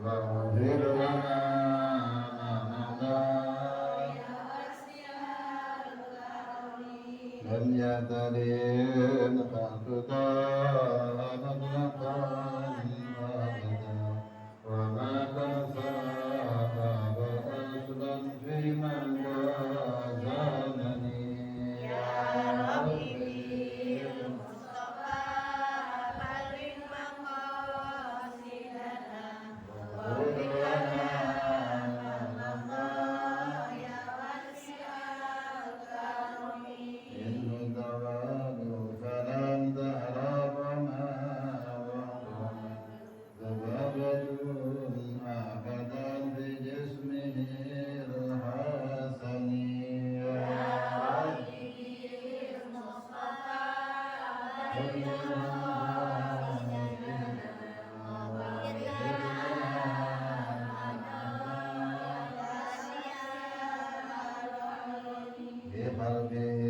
واغفر لنا لم يدرين أقدار مطلقا أبدا وما تساءل أصلا في من زمني يا ربي المصطفى بلغ مقاصدنا واغفر لنا يا واسع الكرم إنه ثواب فلم تهرب ما ذبابة أبدا بجسمه الحسن يا ربي المصطفى بقلبه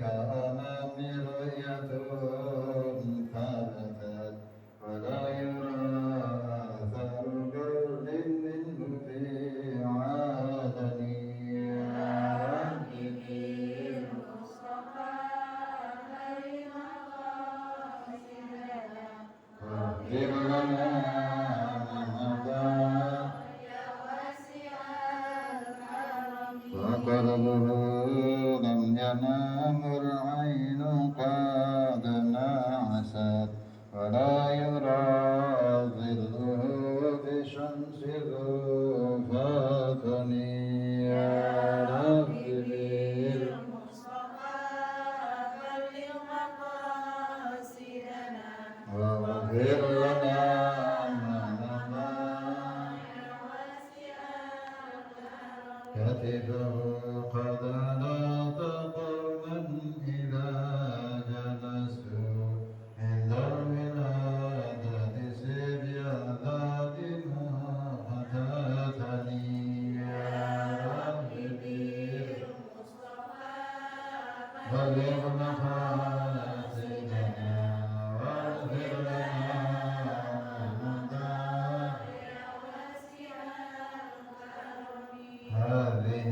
كأمام رؤية ثبتت ولا يرى أثر برد منه في عالمي يا ربي بالمصطفى خير مقاصدنا واغفر لنا ما مضى يا واسع الكرم وقلبه لم ينام العين قد نعست ولا يرى ظله بشمس ذوفتني يا ربي بالمصطفى بلغ مقاصدنا واغفر لنا ما مضى يا واسع الكرم كتفه قد ناط قوما إذا جلسوا عند الولادة سبيانات مهتتني يا ربي بالمصطفى بلغ مقاصدنا واغفر لنا ما مضى يا واسع الكرم هذه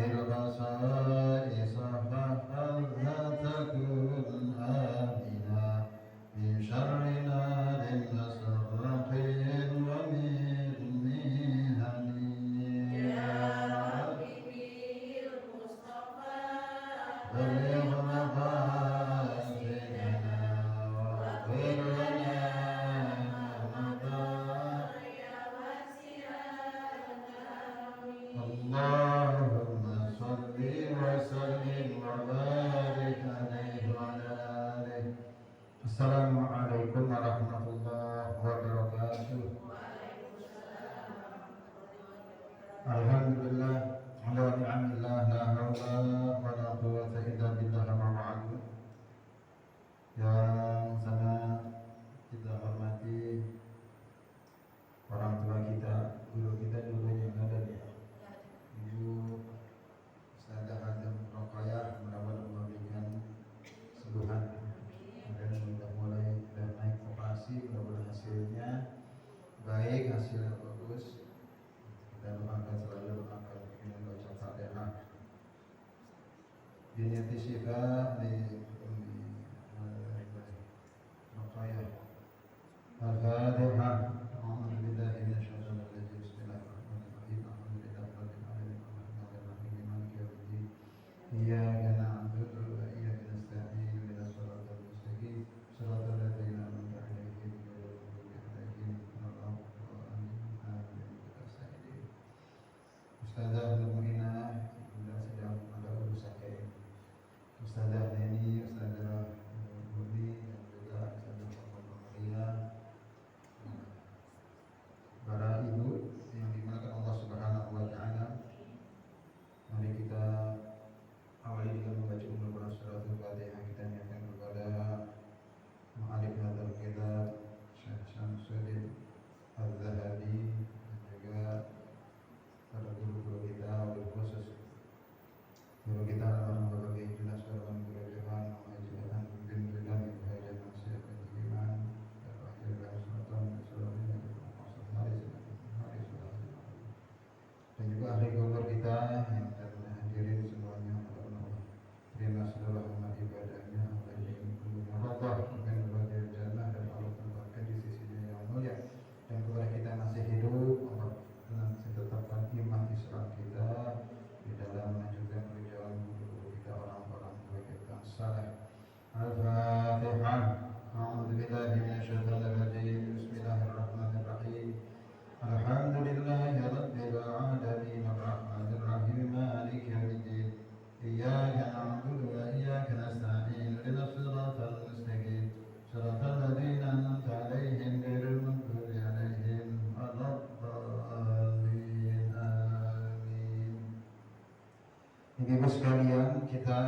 sekalian, kita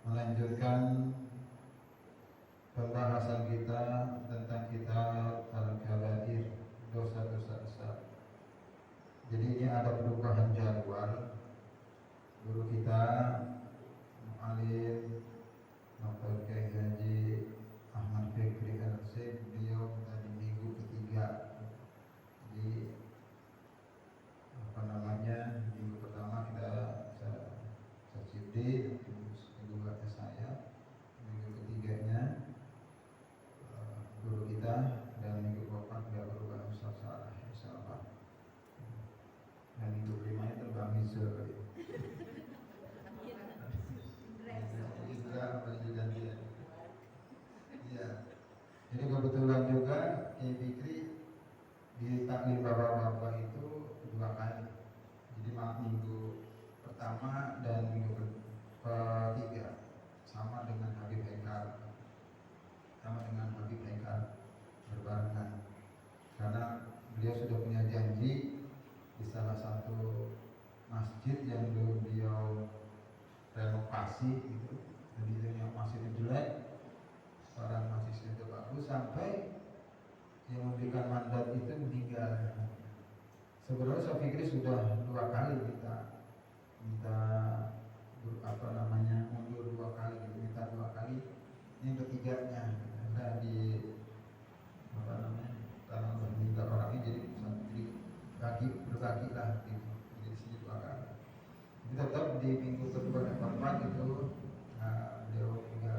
melanjutkan pembahasan kita tentang kitab Al-Kabair, dosa-dosa besar. Jadi ini ada perubahan jadwal. Guru kita Mu'alim Bapak Kiai Haji Ahmad Fikri Al-Sib, beliau tadi minggu ketiga. Jadi minggu pertama kita saya Cipdi, kedua ke saya, minggu ketiganya guru kita, dan minggu keempat tidak berubah Ustaz Salah, insyaallah. Dan minggu kelima itu terbang Mizo kali. Iya. Jadi kebetulan juga Kiai Fikri di taklim bapak-bapak itu 2 kali. Jadi minggu pertama dan minggu ketiga sama dengan Habib Haikal, berbarengan. Karena beliau sudah punya janji di salah satu masjid yang dulu beliau renovasi gitu. Jadi yang masih jelek, sekarang masih sudah bagus, sampai yang memberikan mandat itu meninggal. Sebenarnya saya pikir sudah 2 kali minta mundur 2 kali, minta 2 kali. Yang ketiganya ada di karena udah meninggal orangnya, jadi berbagi lah gitu. Jadi sini 2 kali. Tapi tetap di minggu kedua dan keempat itu beliau juga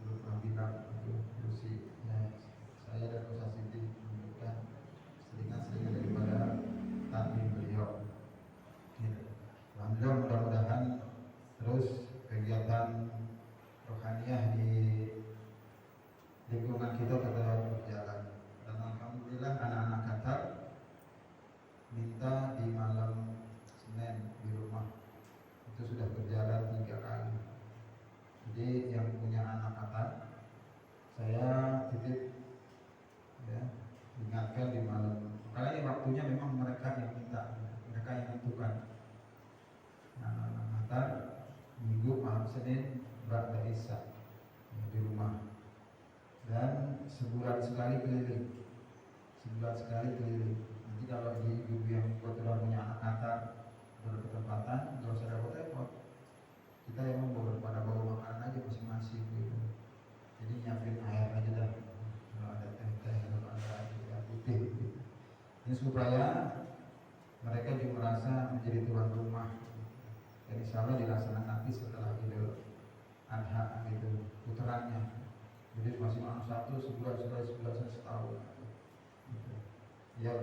belum pernah bilang itu kursi. Saya dan Ustaz Siti menunjukkan selingan daripada taklim beliau. Alhamdulillah, mudah-mudahan terus kegiatan rohaniah di lingkungan kita tetap berjalan. Dan alhamdulillah anak-anak Qatar minta di malam Senin di rumah itu sudah berjalan 3 kali. Jadi yang punya anak Qatar, saya titip ya, ingatkan di malam. Karena ini waktunya memang mereka yang minta, mereka yang menentukan. Anak-anak Qatar minggu malam Senin ba'da Isya di rumah. Dan sebulan sekali keliling. Nanti kalau di ibu yang kebetulan punya anak Qatar berketempatan, nggak usah repot-repot. Kita emang pada bawa makanan aja masing-masing gitu. Jadi nyiapin air aja dah. Kalau ada teh, kalau ada air putih gitu. Ini supaya mereka juga merasa menjadi tuan rumah. Dan insya Allah dilaksanakan nanti setelah Idul Adha gitu, putarannya. Jadi masih satu sebulan setahun. Ya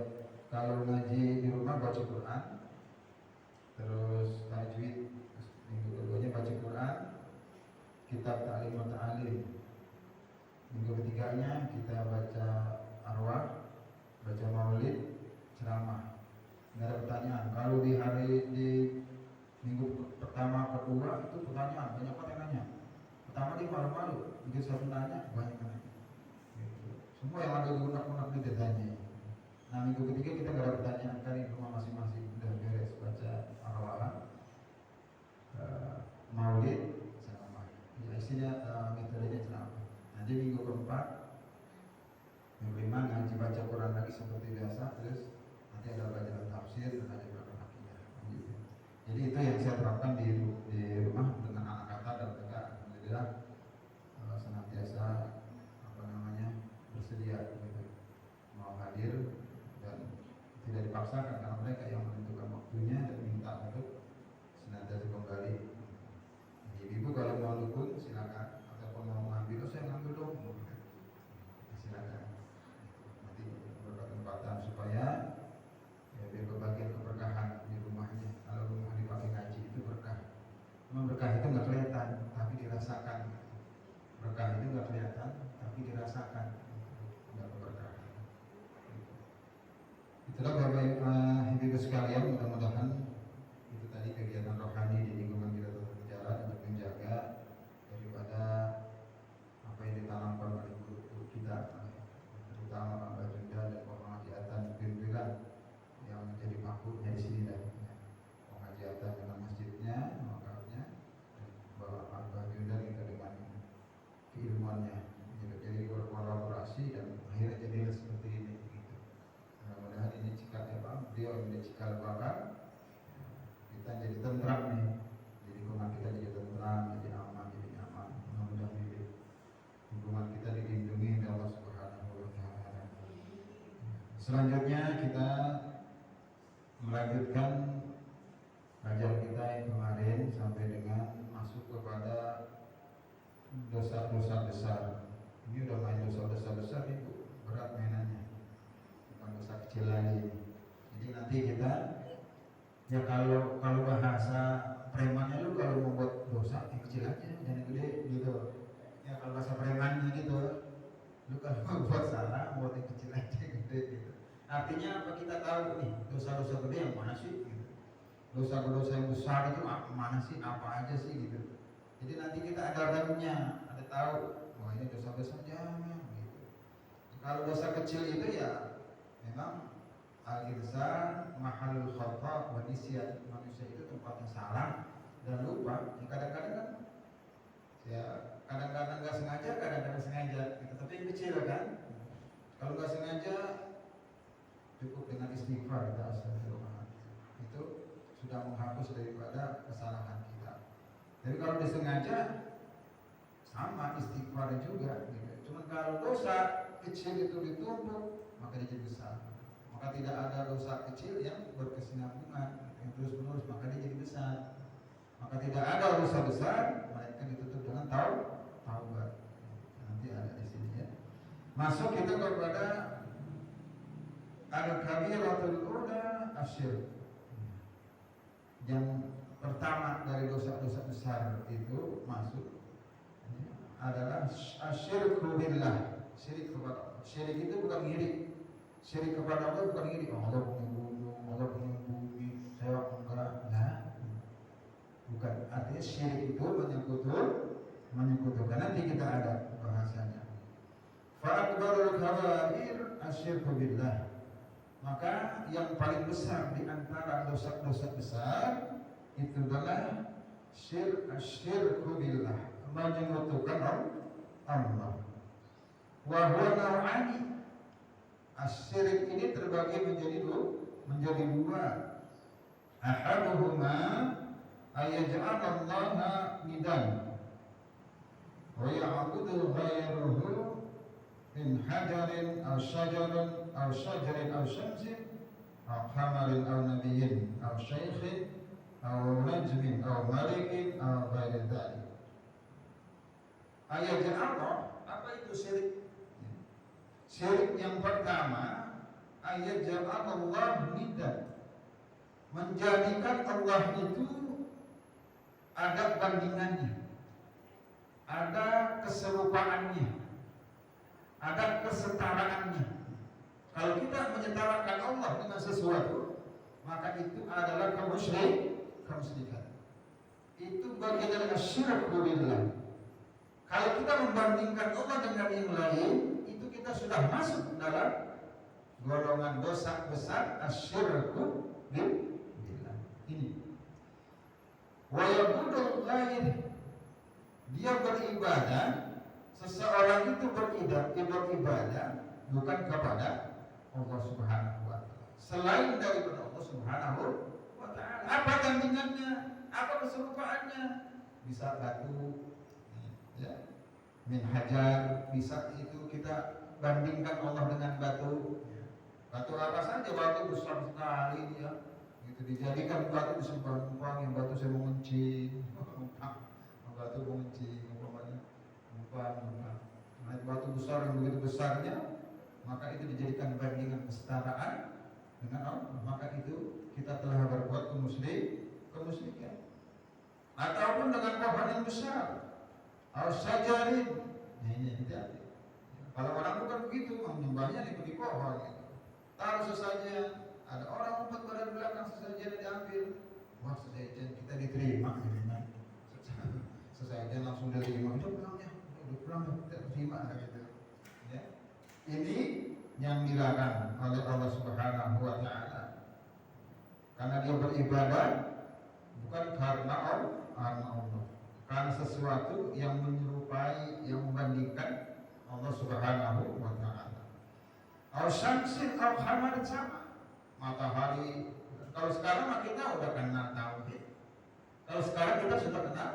kalau ngaji di rumah baca Quran, terus tajwid, minggu keduanya baca Quran, kitab ta'lim wa ta'alim. Minggu ketiganya kita baca arwah, baca maulid, ceramah. Nggak ada pertanyaan. Kalau di minggu pertama kedua itu pertanyaan, banyak yang nanya. Pertama dia malu-malu, begitu satu nanya banyak yang nanya. Gitu. Semua yang ada di unak-unak itu ditanya. Nah minggu ketiga kita nggak ada pertanyaan, kan di rumah masing-masing udah beres baca arwah, maulid, ceramah. Ya isinya metodenya ceramah. Nanti minggu keempat, minggu kelima ngaji baca Quran lagi seperti biasa, terus nanti ada bacaan tafsir dan ada bacaan akidah. Gitu. Jadi itu yang saya terapkan di rumah dengan anak kata, dan mereka alhamdulillah senantiasa bersedia gitu, mau hadir dan tidak dipaksakan karena mereka yang menentukan waktunya dan minta untuk senantiasa kembali. Ibu kalau mau dukung silakan, ataupun mau ngambil, saya ngambil dong, silakan. Nanti berkesempatan supaya ya biar kebagian keberkahan di rumahnya. Kalau rumah dipakai ngaji itu berkah. Memang berkah itu nggak kelihatan tapi dirasakan. Berkah itu nggak kelihatan tapi dirasakan. Nggak keberkahan. Itulah Bapak Ibu sekalian, mudah-mudahan itu tadi kegiatan rohani di lingkungan kita tetap berjalan untuk menjaga daripada apa yang ditanamkan oleh guru kita, terutama Pak Bajunda dan pengajiatan pimpinan yang menjadi makhluknya di sini dan pengajiatan dengan masjidnya, makanya jadi cikal bakal kita jadi tentram nih. Jadi rumah kita jadi tentram, jadi aman, jadi nyaman. Mudah-mudahan hubungan kita dilindungi oleh Allah Subhanahu wa taala. Selanjutnya kita melanjutkan kajian kita yang kemarin sampai dengan masuk kepada dosa-dosa besar. Ini udah main dosa-dosa besar itu berat mainannya, bukan dosa kecil lagi. Jadi nanti kita ya kalau bahasa premannya lu kalau membuat dosa yang kecil aja, jangan gede gitu. Ya kalau bahasa premannya gitu, lu kalau membuat salah buat yang kecil aja gede gitu. Artinya apa, kita tahu nih dosa-dosa gede yang mana sih? Gitu. Dosa-dosa yang besar itu mana sih? Apa aja sih gitu. Jadi nanti kita ada remnya, ada tahu, wah ini dosa besar jangan gitu. Kalau dosa kecil itu ya memang al-insan mahalul khata wa nisyan, manusia itu tempatnya salah dan lupa. Ya kadang-kadang kan ya kadang-kadang nggak sengaja, kadang-kadang sengaja gitu. Tapi yang kecil kan, kalau nggak sengaja cukup dengan istighfar kita astagfirullah, itu sudah menghapus daripada kesalahan kita. Jadi kalau disengaja sama istighfar juga gitu. Cuman kalau dosa kecil itu ditumpuk maka dia jadi besar. Maka tidak ada dosa kecil yang berkesinambungan yang terus-menerus, maka dia jadi besar. Maka tidak ada dosa besar melainkan ditutup dengan taubat. Nanti ada di sini ya. Masuk kita kepada al-kabiratul ula asyirk. Yang pertama dari dosa-dosa besar itu masuk adalah asyirku billah, syirik kepada Allah. Syirik itu bukan ngirik. Syirik kepada Allah bukan ngirik. Allah punya gunung, Allah punya bumi, saya enggak. Nah, bukan. Artinya syirik itu menyekutukan. Nanti kita ada bahasanya. Fa akbarul kabair asyirku billah. Maka yang paling besar di antara dosa-dosa besar itu adalah syirku billah, menyekutukan Allah. Wa huwa naw'ani. Asyirik ini terbagi menjadi dua. Ahaduhuma ayaj'alallaha nidan wa ya'budu ghayrahu min hajarin aw shajarin aw syamsin aw qamarin aw nabiyyin aw syaikhin aw najmin aw malikin aw ghairi dzalik. Ayat Allah, apa itu syirik? Syirik yang pertama, ayat Allah niddan, menjadikan Allah itu ada bandingannya, ada keserupaannya, ada kesetaraannya. Kalau kita menyetarakan Allah dengan sesuatu, maka itu adalah kemusyrikan. Itu bagian dari syirik billah. Kalau kita membandingkan Allah dengan yang lain, itu kita sudah masuk dalam golongan dosa besar asyirku billah. Ini. Wa yabudul ghair, dia beribadah, seseorang itu beribadah bukan kepada Allah Subhanahu wa taala, selain daripada Allah Subhanahu wa taala. Apa tandingannya? Apa keserupaannya? Bisa batu, ya, min hajar, bisa itu kita bandingkan Allah dengan batu. Batu apa saja, batu besar sekali dia, gitu dijadikan batu disembah-sembah, yang batu saya mengunci, batu mengunci, umpamanya, batu besar yang begitu besarnya, maka itu dijadikan bandingan kesetaraan dengan Allah, maka itu kita telah berbuat kemusyrikan. Ataupun dengan pohon yang besar, al-syajarin. Nah, ini hati-hati. Kalau orang bukan begitu, menyembahnya di pohon gitu. Taruh sesajen, ada orang umpat pada belakang, sesajen diambil. Wah, sesajen kita diterima gitu. Sesajen langsung diterima. Udah pulang, kita terima gitu. Ya. Ini yang dilarang oleh Allah Subhanahu wa taala. Karena dia beribadah bukan karena Allah, karena sesuatu yang menyerupai, yang membandingkan Allah Subhanahu wa taala. Au syamsin au qamarin, sama matahari Kalau sekarang mah kita udah kenal tauhid. Kalau sekarang kita sudah kenal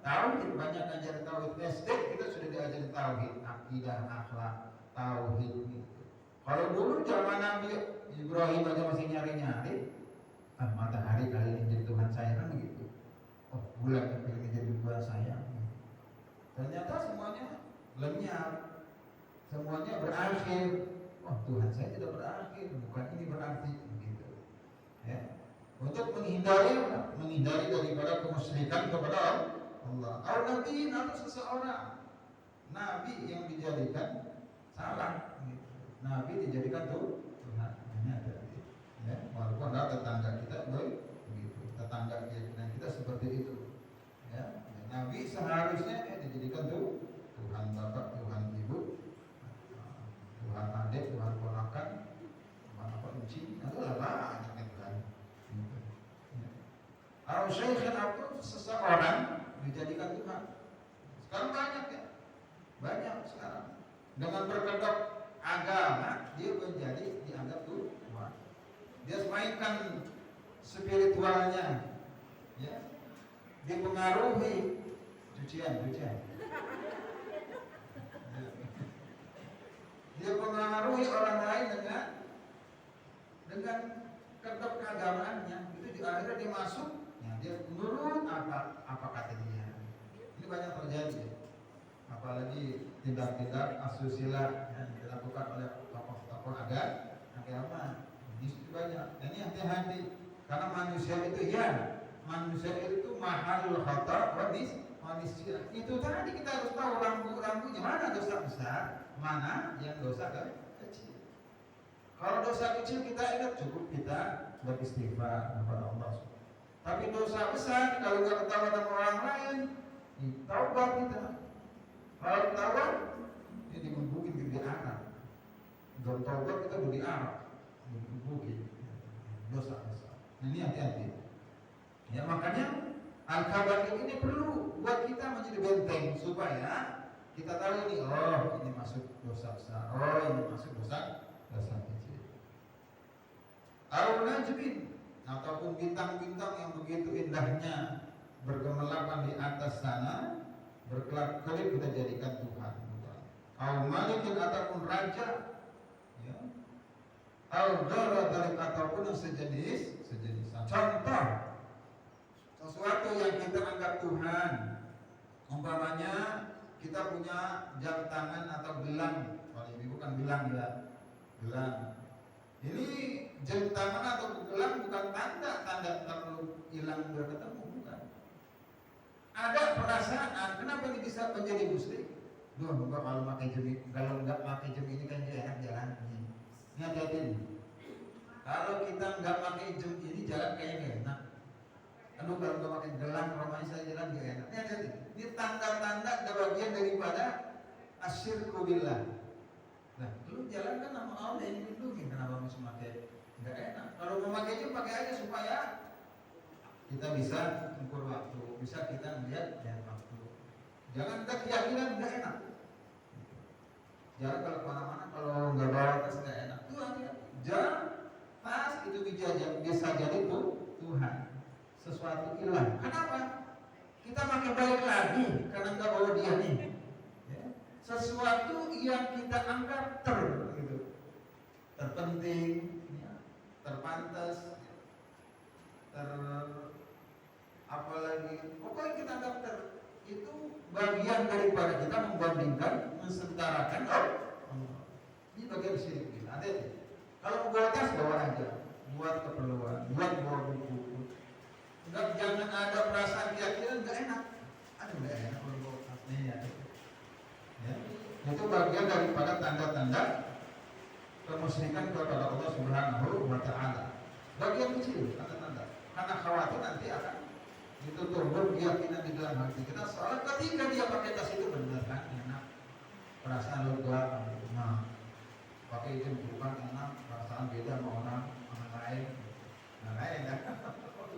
tauhid, banyak ngajar tauhid. SD kita sudah diajari tauhid, akidah, akhlak, tauhid gitu. Kalau dulu zaman Nabi Ibrahim aja masih nyari-nyari, matahari kali ini jadi Tuhan saya kan begitu. Oh, bulan kali ini jadi Tuhan saya. Ternyata semuanya lenyap, semuanya berakhir. Oh, Tuhan saya tidak berakhir, bukan ini berarti gitu. Ya. Untuk menghindari daripada kemusyrikan kepada Allah. Atau nabi atau seseorang, nabi yang dijadikan salah. Gitu. Nabi dijadikan Tuhan. Hanya ada. Ya, walaupun ada tetangga kita begitu, tetangga keyakinan kita seperti itu. Ya, Nabi seharusnya dijadikan Tuhan Bapak, Tuhan Ibu, Tuhan adik, Tuhan ponakan, Tuhan apa uci, adalah banyak Tuhan. Kalau syaikhun itu seseorang dijadikan Tuhan. Sekarang banyak ya, banyak sekarang. Dengan berkedok agama dia menjadi dianggap Tuhan. Dia mainkan spiritualnya, ya, dipengaruhi cucian. Dia pengaruhi orang lain dengan kedok keagamaannya. Itu di akhirnya dia masuk, ya, dia menurut apa kata dia. Ini banyak terjadi, apalagi tindak-tindak asusila yang dilakukan oleh tokoh-tokoh agama. Ini banyak. Ini hati-hati karena manusia itu mahalul khata manusia. Itu tadi kita harus tahu rambu-rambunya, mana dosa besar, mana yang dosa kecil. Kalau dosa kecil kita ingat cukup kita beristighfar kepada Allah. Tapi dosa besar kalau nggak ketahuan sama orang lain, taubat kita. Kalau taubat, ini digebukin di anak. Kalau taubat kita di anak, digebukin dosa besar. Nah, ini hati-hati. Ya makanya Al-Kabair ini perlu buat kita menjadi benteng supaya kita tahu ini, oh ini masuk dosa besar, oh ini masuk dosa kecil. Al-Najmin ataupun bintang-bintang yang begitu indahnya bergemilangan di atas sana, berkelap-kelip kita jadikan Tuhan. Al-Malikin ataupun raja, ya. Al-Ghara ataupun yang sejenis. Contoh sesuatu yang kita anggap Tuhan, umpamanya kita punya jam tangan atau gelang. Kalau ini bukan gelang ya, gelang. Ini jam tangan atau gelang bukan tanda terlalu hilang berketemu, bukan. Ada perasaan, kenapa ini bisa menjadi musyrik? Duh, kalau pakai jam, kalau nggak pakai jam ini kan dia enak jalan. Ini hati-hati. Kalau kita nggak pakai jam ini jalan kayaknya nggak enak. Aduh, kalau nggak pakai gelang, romanya saya jalan nggak enak. Ini hati-hati. Ini tanda-tanda ada bagian daripada asyirku billah. Nah, lu jalan kan sama Allah yang dilindungi, kenapa mesti pakai nggak enak? Kalau mau pakai jam pakai aja supaya kita bisa ukur waktu, bisa kita melihat waktu. Jangan kita keyakinan nggak enak. Jangan kalau kemana-mana kalau nggak bawa tas nggak enak. Tuh hati-hati. Jangan tas itu bisa jadi Tuhan. Sesuatu hilang. Kenapa? Kita pakai balik lagi karena nggak bawa dia nih. Ya. Sesuatu yang kita anggap terpenting, ya, terpantas, apalagi pokoknya kita anggap itu bagian daripada kita membandingkan, mensetarakan. Ini bagian syirik kita. Kalau bawa tas bawa aja, buat keperluan, buat bawa buku. Enggak, jangan ada perasaan keyakinan nggak enak. Aduh nggak enak kalau bawa tas ini ya. Itu bagian daripada tanda-tanda kemusyrikan kepada Allah Subhanahu wa Ta'ala. Bagian kecil tanda-tanda. Karena khawatir nanti akan itu tumbuh keyakinan di dalam hati kita. Soalnya ketika dia pakai tas itu benar kan enak, perasaan lega. Nah, pakai itu bukan enak, perasaan beda sama orang lain. Nah, lain kan?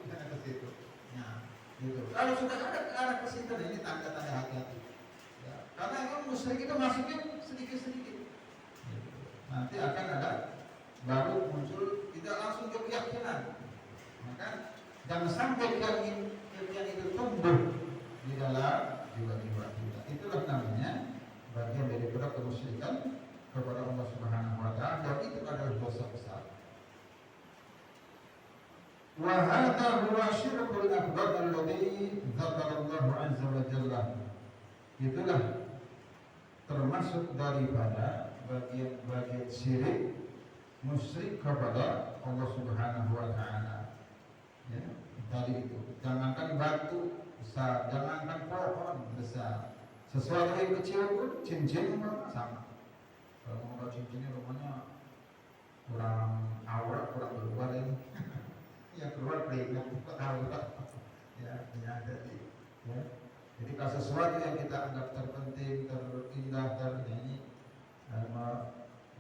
Jangan ke situ. Nah, gitu. Kalau sudah ada ke arah ke situ, ini tanda-tanda hati-hati. Ya, karena emang musyrik itu masuknya sedikit-sedikit. Nanti akan ada baru muncul tidak langsung ke keyakinan. Maka jangan sampai keyakinan itu tumbuh di dalam jiwa-jiwa kita. Itulah namanya bagian daripada kemusyrikan kepada Allah Subhanahu wa taala, dan itu adalah dosa besar. Wa hadha huwa syirkul akbar alladhi dzakarallahu azza wa jalla. Itulah termasuk daripada bagian syirik musyrik kepada Allah Subhanahu wa taala. Ya, tadi itu. Jangankan batu besar, jangankan pohon besar. Sesuatu yang kecil pun, cincin sama. Kalau mau cincinnya rumahnya kurang awal, kurang keluar ini. Ya keluar keringat, awal. Ya, jadi. Ya. Jadi kalau sesuatu yang kita anggap terpenting, terindah, ini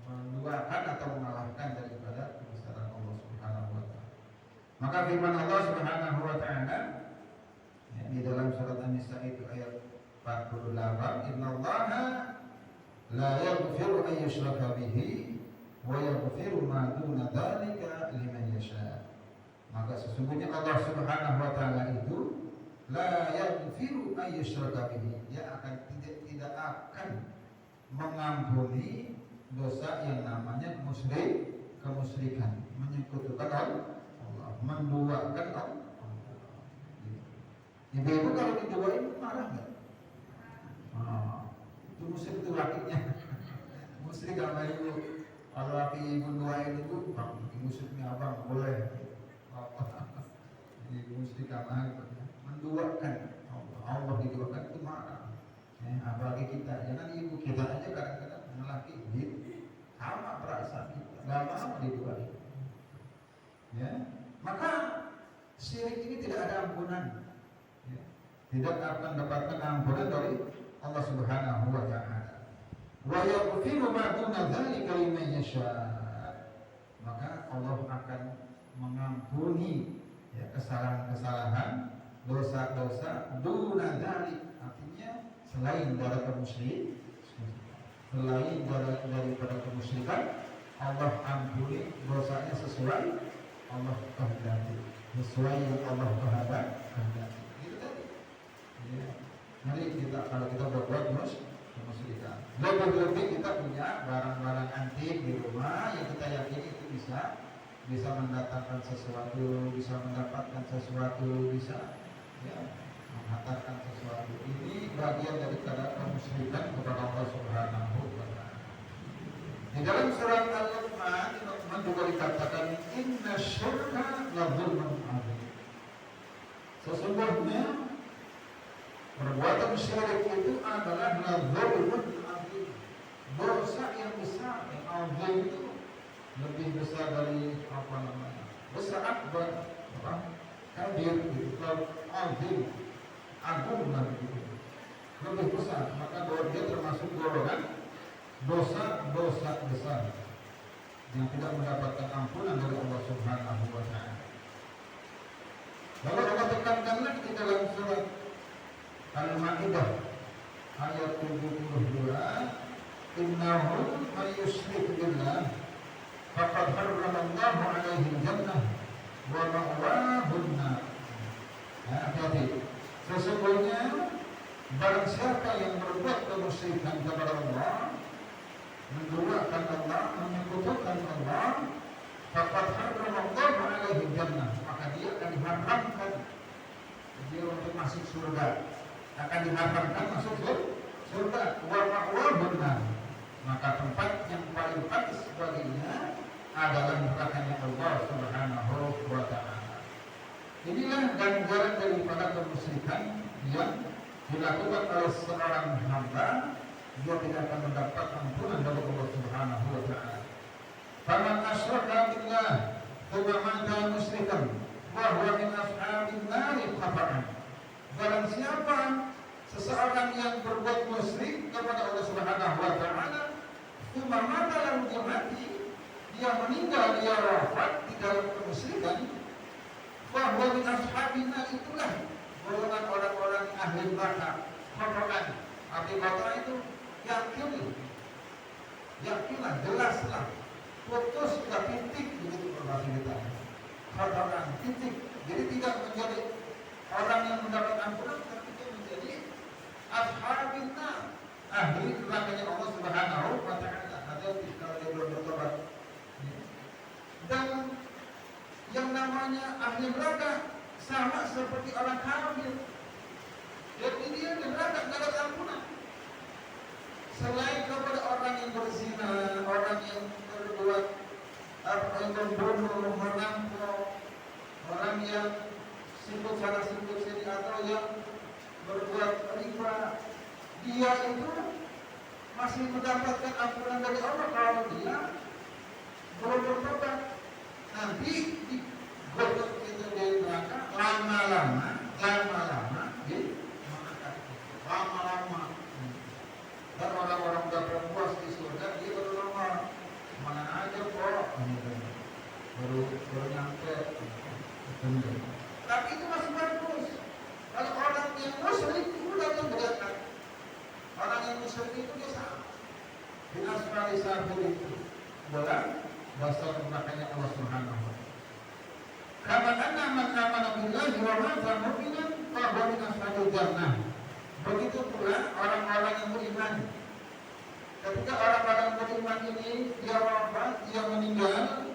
menduakan atau mengalahkan daripada kebesaran Allah Subhanahu wa taala. Maka firman Allah Subhanahu wa taala di dalam surat An-Nisa itu ayat 48, innallaha la yaghfiru an yushraka bihi wa yaghfiru ma duna dzalika liman yasha. Maka sesungguhnya Allah Subhanahu wa taala itu la yaghfiru an yushraka bihi, dia akan tidak akan mengampuni dosa yang namanya kemusyrikan, menyekutukan Allah, menduakan Allah. Ibu-ibu kalau diduain marah nggak? Itu musyrik itu lakinya. Musyrik sama ibu. Kalau laki ibu duain itu, musyriknya abang boleh. Jadi musyrik sama menduakan Allah diduakan itu marah. Apalagi kita, jangan ibu kita aja kadang-kadang laki gitu, sama perasaan kita, nggak mau diduain. Ya, maka syirik ini tidak ada ampunan. Ya. Tidak akan mendapatkan ampunan dari Allah Subhanahu wa taala. Wa yaghfiru ma duna dzalika liman yasha. Maka Allah akan mengampuni ya, kesalahan-kesalahan, dosa-dosa duna dzalik, artinya selain dari kemusyrikan, selain daripada kemusyrikan, Allah ampuni dosanya sesuai Allah kehendaki, sesuai yang Allah kehendaki. Itu tadi. Ya. Mari kita kalau kita berbuat kemusyrikan, lebih-lebih kita punya barang-barang antik di rumah yang kita yakini itu bisa mendatangkan sesuatu, bisa mendapatkan sesuatu, bisa ya, menghantarkan sesuatu. Ini bagian daripada kemusyrikan kepada Allah Subhanahu wa taala. Di dalam surat Al-Luqman juga dikatakan inna syirka la dzulmun adzim. Sesungguhnya perbuatan syirik itu adalah la dzulmun adzim. Dosa yang besar, yang adzim itu lebih besar dari apa namanya? Besar akbar, kabir itu, adzim, agung lagi, lebih besar. Maka bahwa dia termasuk golongan dosa-dosa besar yang tidak mendapatkan ampunan dari Allah Subhanahu wa taala. Lalu Allah tekankan lagi di dalam surat Al-Maidah ayat 72, innahu may yusyrik billah faqad harrama Allahu 'alaihi al-jannah wa ma'wahu an-nar. Hati-hati. Sesungguhnya barang siapa yang berbuat kemusyrikan kepada Allah, menduakan Allah, menyekutukan Allah, faqad harrama Allahu 'alaihi al-jannah, maka dia akan diharamkan dia untuk masuk surga, akan diharamkan masuk surga, wa ma'wahu an-nar, maka tempat yang paling pantas baginya adalah nerakanya Allah Subhanahu wa taala. Inilah ganjaran daripada kemusyrikan yang dilakukan oleh seorang hamba, dia tidak akan mendapat ampunan dari Allah Subhanahu wa taala. Faman asyraka billah thumma mata musyrikan wa huwa min ashabin nar qat'an. Barang siapa seseorang yang berbuat musyrik kepada Allah Subhanahu wa taala, thumma mata lalu dia mati, dia meninggal, dia wafat di dalam kemusyrikan, bahwa min ashabin nar, itulah golongan orang-orang ahli neraka. Qat'an, arti kata itu yakinlah, jelaslah, putus sudah titik begitu berbahasa kita. khataran, titik. Jadi tidak menjadi orang yang mendapat ampunan, tapi dia menjadi ashabin nar, ahli nerakanya Allah Subhanahu wa taala. Hati-hati kalau dia belum bertobat. Dan yang namanya ahli neraka sama seperti orang kafir. Jadi dia di neraka tidak ada ampunan. Selain kepada orang yang berzina, orang yang berbuat yang membunuh, merampok, orang yang sibuk sana sibuk sini, atau yang berbuat riba, dia itu masih mendapatkan ampunan dari Allah kalau dia belum bertobat. Nanti digodok itu dari neraka lama-lama di lama-lama. Dan orang-orang udah berpuas di surga, dia baru lama mana aja kok, baru nyampe. Tapi itu masih bagus. Kalau orang yang musyrik itu datang berdekat. Orang yang musyrik itu dia sama. Di asfali safir itu adalah dasar makanya Allah Subhanahu wa taala. Kama anna man amana billahi wa mata mu'minan fa huwa min ashabil jannah. Begitu pula orang-orang yang beriman. Ketika orang-orang beriman ini dia wafat, dia meninggal,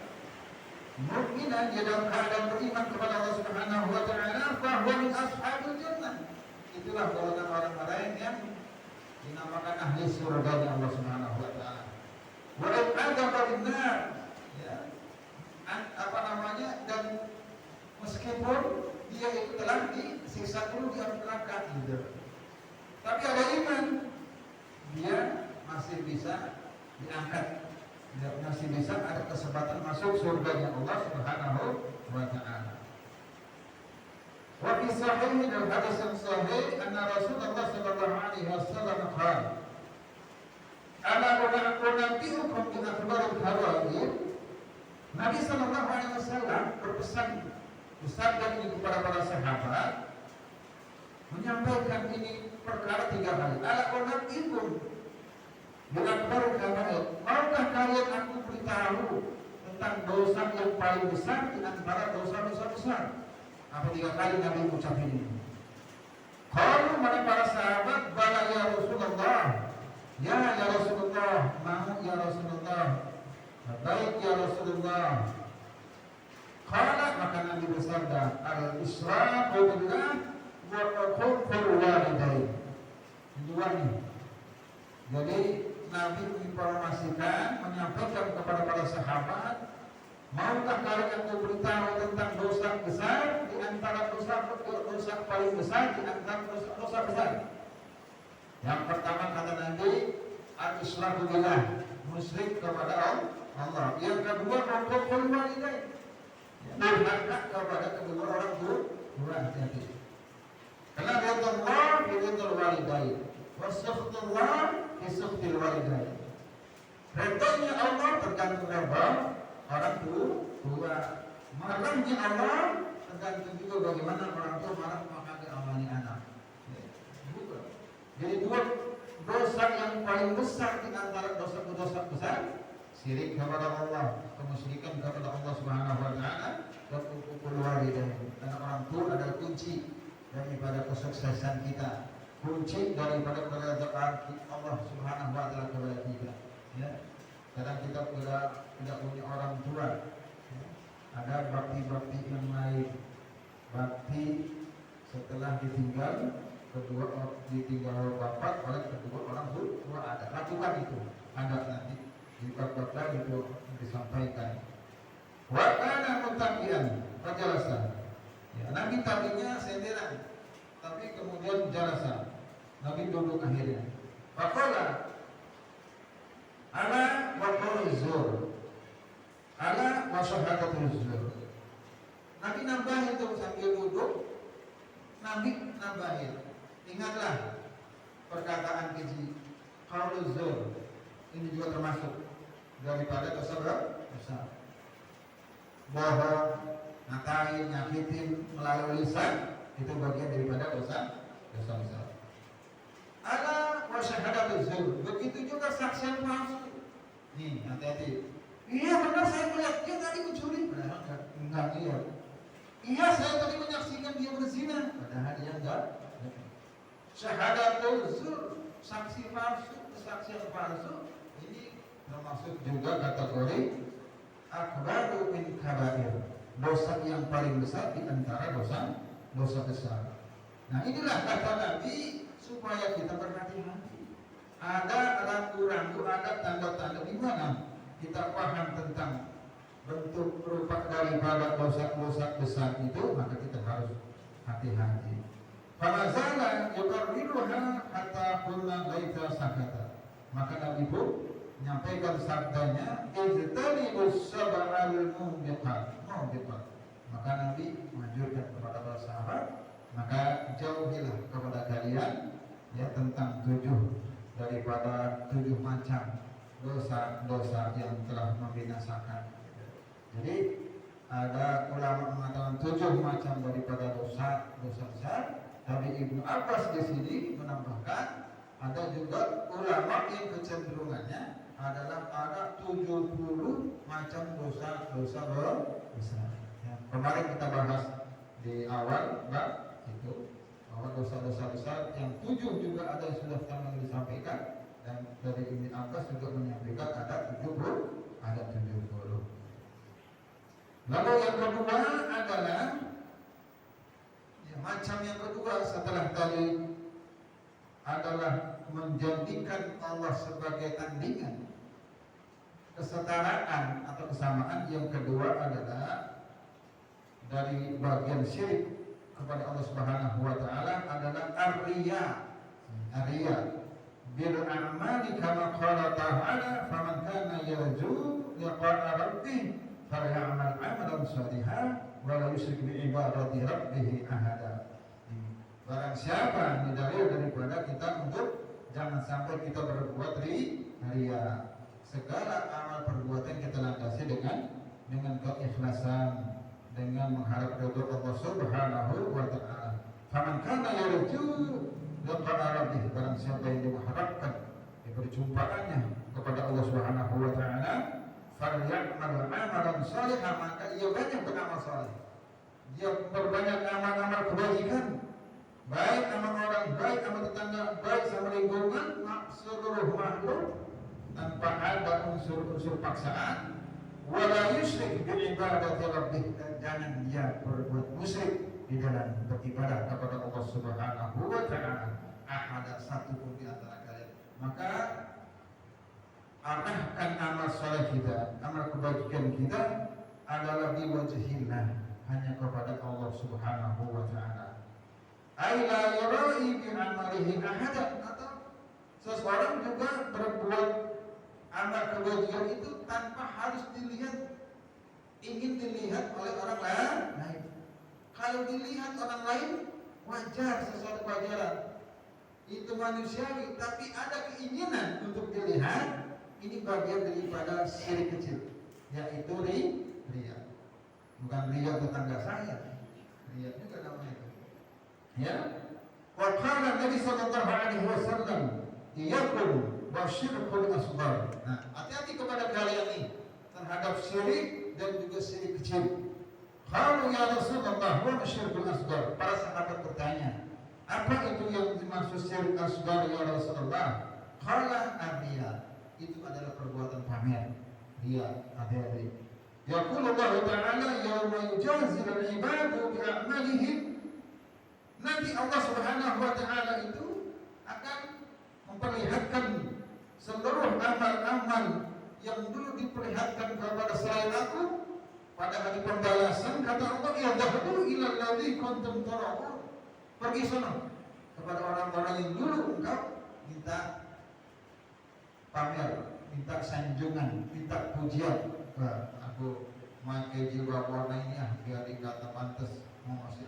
mukminan, dia dalam keadaan beriman kepada Allah Subhanahu wa taala, fa huwa min ashabil jannah. Itulah golongan orang-orang yang dinamakan ahli surga Allah Subhanahu wa taala. Wa adzaba binnar, ya. Dan meskipun dia itu telah disiksa dulu di neraka gitu. Tapi ada iman, dia masih bisa diangkat, dia masih bisa ada kesempatan masuk surga Allah Subhanahu wa taala. Wa fi sahih dalam hadis yang sahih, anna Rasulullah sallallahu alaihi wasallam qala, "Ala unabbi'ukum bi akhbaril khawatir." Nabi sallallahu alaihi wasallam bersabda ini kepada para sahabat, menyampaikan ini perkara 3 kali. Ala unabbi'ukum bi akhbaril khawatir. Maukah kalian aku beritahu tentang dosa yang paling besar di antara dosa-dosa besar? Apa 3 kali Nabi ucapin ini? Kalau mana para sahabat, bala ya Rasulullah, ya Rasulullah, mau ya Rasulullah, baik ya Rasulullah. Qala, maka Nabi bersabda, al-israfu billah wa uququl walidain. Dua nih. Jadi Nabi menginformasikan, menyampaikan kepada para sahabat, maukah kalian aku beritahu tentang dosa besar di antara dosa paling besar di antara dosa besar? Yang pertama kata Nabi, al-isyraku billah, musyrik kepada Allah. Yang kedua, uququl walidain, durhaka kepada kedua orang tua. Hati-hati. Karena ridallah bi ridal walidain, wa sakhtullah bi sakhtil walidain. Ridhonya Allah tergantung redha orang tua. Marahnya Allah tergantung juga bagaimana orang tua marah maka diamani anak. Jadi 2 dosa yang paling besar di antara dosa-dosa besar, syirik kepada Allah, kemusyrikan kepada Allah Subhanahu wa taala, dan uququl walidain. Karena orang tua adalah kunci daripada kesuksesan kita, kunci daripada kerajaan Allah Subhanahu wa taala kepada kita. Ya. Kadang kita tidak punya orang tua, ya. Ada bakti-bakti yang lain, bakti setelah ditinggal bapak oleh kedua orang tua, ada. Lakukan itu, ada nanti di bab-bab itu disampaikan. Wa kana mutaqiyan fajalasa. Ya, Nabi tadinya senderan, tapi kemudian jalasa. Nabi duduk akhirnya. Faqala ala wa qawli zur, ala wa syahadatul zur. Nabi nambahin itu sambil duduk, Nabi nambahin. Ingatlah perkataan keji, qaulul zur. Ini juga termasuk daripada dosa besar. Bohong, ngatain, nyakitin melalui lisan, itu bagian daripada dosa besar. Ala wa syahadatul zur. Begitu juga saksian palsu. Nih, hati-hati. Iya benar, saya melihat dia tadi mencuri. Enggak sedang lihat. Iya, saya tadi menyaksikan dia berzina, padahal dia enggak. Syahadatul zur, saksi palsu, kesaksian palsu, ini termasuk juga kategori akbaru min kabair, dosa yang paling besar di antara dosa besar. Nah, inilah kata Nabi supaya kita berhati-hati. Ada ragu-ragu, ada tanda-tanda di mana kita paham tentang bentuk rupa daripada dosa-dosa besar itu, maka kita harus hati-hati. Famazala yukarriruha hatta qulna laita sakata. Maka Nabi pun menyampaikan sabdanya, ijtanibus sab'al mubiqat. Maka Nabi menganjurkan kepada para sahabat, maka jauhilah kepada kalian ya tentang 7 macam dosa-dosa yang telah membinasakan. Jadi ada ulama mengatakan 7 macam daripada dosa besar. Tapi Ibnu Abbas di sini menambahkan ada juga ulama yang kecenderungannya adalah ada 70 macam dosa besar. Ya, kemarin kita bahas di awal bab itu bahwa dosa-dosa besar yang 7 juga ada yang sudah kami disampaikan, dan dari Ibnu Abbas juga menyampaikan ada 70. Lalu yang kedua adalah macam yang kedua setelah tadi adalah menjadikan Allah sebagai tandingan, kesetaraan atau kesamaan. Yang kedua adalah dari bagian syirik kepada Allah Subhanahu wa taala adalah ar-riya bil a'mali kama qala ta'ala faman kana yarju liqa'a rabbih falyamal 'amalan shalihan wa la yusyrik bi ibadati rabbih ahada. Barang siapa, ini dalil daripada kita untuk jangan sampai kita berbuat riya. Segala amal perbuatan kita landasi dengan keikhlasan, dengan mengharap ridho Allah Subhanahu wa taala. Faman kana yarju liqa'a rabbih, barang siapa yang mengharapkan perjumpaannya kepada Allah Subhanahu wa taala, falyamal 'amalan shalihan, maka ia banyak beramal saleh. Dia berbanyak amal-amal kebajikan, baik sama orang, baik sama tetangga, baik sama lingkungan, seluruh makhluk, tanpa ada unsur-unsur paksaan. Wala yusyrik bi ibadati rabbih, dan jangan dia berbuat musyrik di dalam beribadah kepada Allah Subhanahu wa taala. Ada satu pun di antara kalian. Maka arahkan amal saleh kita, amal kebajikan kita adalah biwajhillah, hanya kepada Allah Subhanahu wa taala. Aila yura'i bi amalihi ahadan, atau seseorang juga berbuat amal kebajikan itu tanpa harus ingin dilihat oleh orang lain. Kalau dilihat orang lain wajar, sesuatu kewajaran itu manusiawi, tapi ada keinginan untuk dilihat, ini bagian daripada syirik kecil, yaitu riya. Bukan riya tetangga saya, riya juga namanya itu. Ya, wa qala Nabi sallallahu alaihi wasallam, iyyakum wasyirkul asghar. Nah, hati-hati kepada kalian nih terhadap syirik dan juga syirik kecil. Qalu ya Rasulullah, wa syirkul asghar. Para sahabat bertanya, apa itu yang dimaksud syirik asghar ya Rasulullah? Qala ar-riya, itu adalah perbuatan pamer, riya, hati-hati. Yaqulu Allah Ta'ala yawma yujazil al-ibadu bi a'malihim. Nanti Allah Subhanahu wa taala itu akan memperlihatkan seluruh amal-amal yang dulu diperlihatkan kepada selain aku pada hari pembalasan. Kata Allah, ya dhahru ilal ladzi kuntum tarahun, pergi sana kepada orang-orang yang dulu engkau minta pamer, minta sanjungan, minta pujian. Aku pakai jilbab warna ini biar dikata pantas, mau masih